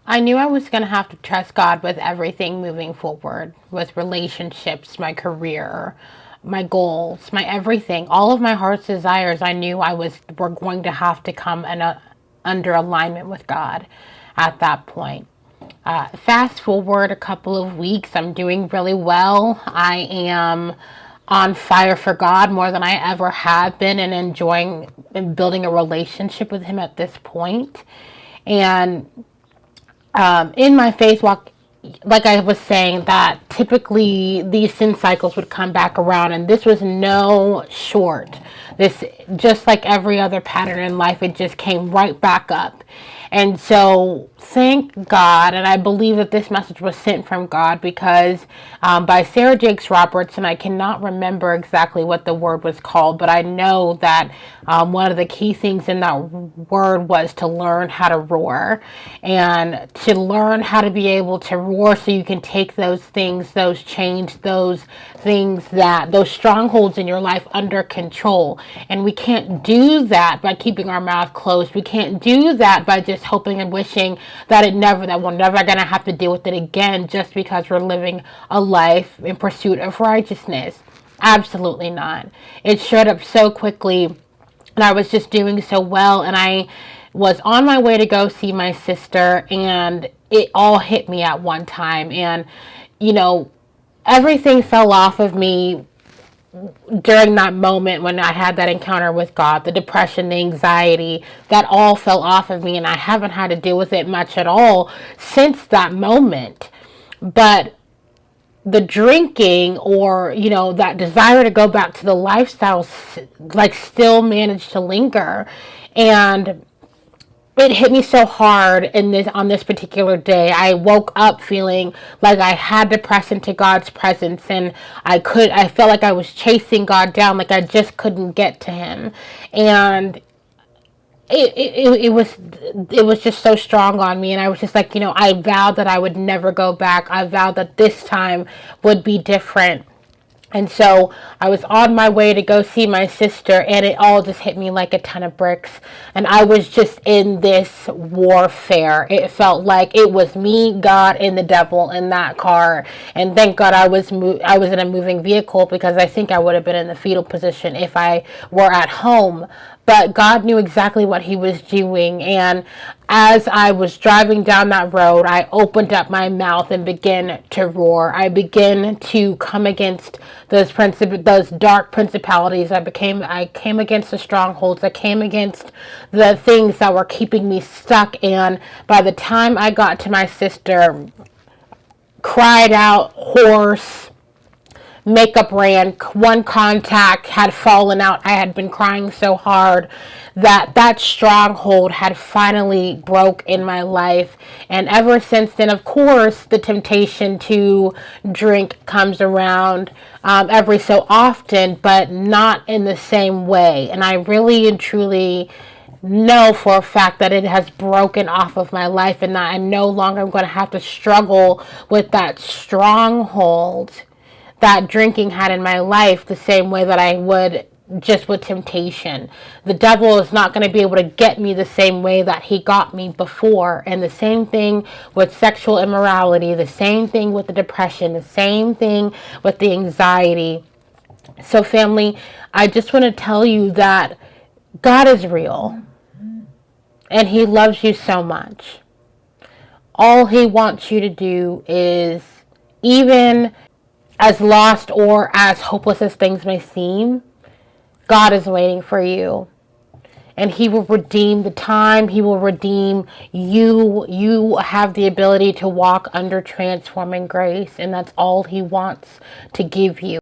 I knew I was going to have to trust God with everything moving forward, with relationships, my career, my goals, my everything, all of my heart's desires. I knew were going to have to come under alignment with God at that point. Fast forward a couple of weeks, I'm doing really well. I am on fire for God more than I ever have been, and enjoying and building a relationship with Him at this point. And in my faith walk, like I was saying, that typically these sin cycles would come back around, and this was no short. This, just like every other pattern in life, it just came right back up. And so, thank God, and I believe that this message was sent from God, because by Sarah Jakes Roberts, and I cannot remember exactly what the word was called, but I know that one of the key things in that word was to learn how to roar, and to learn how to be able to roar so you can take those things, those chains, those things, those strongholds in your life under control. And we can't do that by keeping our mouth closed. We can't do that by just hoping and wishing that we're never going to have to deal with it again, just because we're living a life in pursuit of righteousness. Absolutely not. It showed up so quickly, and I was just doing so well, and I was on my way to go see my sister, and it all hit me at one time. And everything fell off of me during that moment when I had that encounter with God. The depression, the anxiety, that all fell off of me, and I haven't had to deal with it much at all since that moment. But the drinking, or that desire to go back to the lifestyle, like, still managed to linger. And it hit me so hard on this particular day. I woke up feeling like I had to press into God's presence, and I felt like I was chasing God down, like I just couldn't get to Him. And it was just so strong on me, and I was just like, I vowed that I would never go back. I vowed that this time would be different. And so I was on my way to go see my sister, and it all just hit me like a ton of bricks. And I was just in this warfare. It felt like it was me, God, and the devil in that car. And thank God I was in a moving vehicle, because I think I would have been in the fetal position if I were at home. But God knew exactly what He was doing. And as I was driving down that road, I opened up my mouth and began to roar. I began to come against those dark principalities. I came against the strongholds. I came against the things that were keeping me stuck. And by the time I got to my sister, cried out hoarse, makeup ran, one contact had fallen out. I had been crying so hard that stronghold had finally broke in my life. And ever since then, of course, the temptation to drink comes around every so often, but not in the same way. And I really and truly know for a fact that it has broken off of my life, and that I'm no longer going to have to struggle with that stronghold that drinking had in my life the same way that I would just with temptation. The devil is not going to be able to get me the same way that he got me before. And the same thing with sexual immorality, the same thing with the depression, the same thing with the anxiety. So family, I just want to tell you that God is real, and He loves you so much. All He wants you to do is, even as lost or as hopeless as things may seem, God is waiting for you. And He will redeem the time. He will redeem you. You have the ability to walk under transforming grace, and that's all He wants to give you.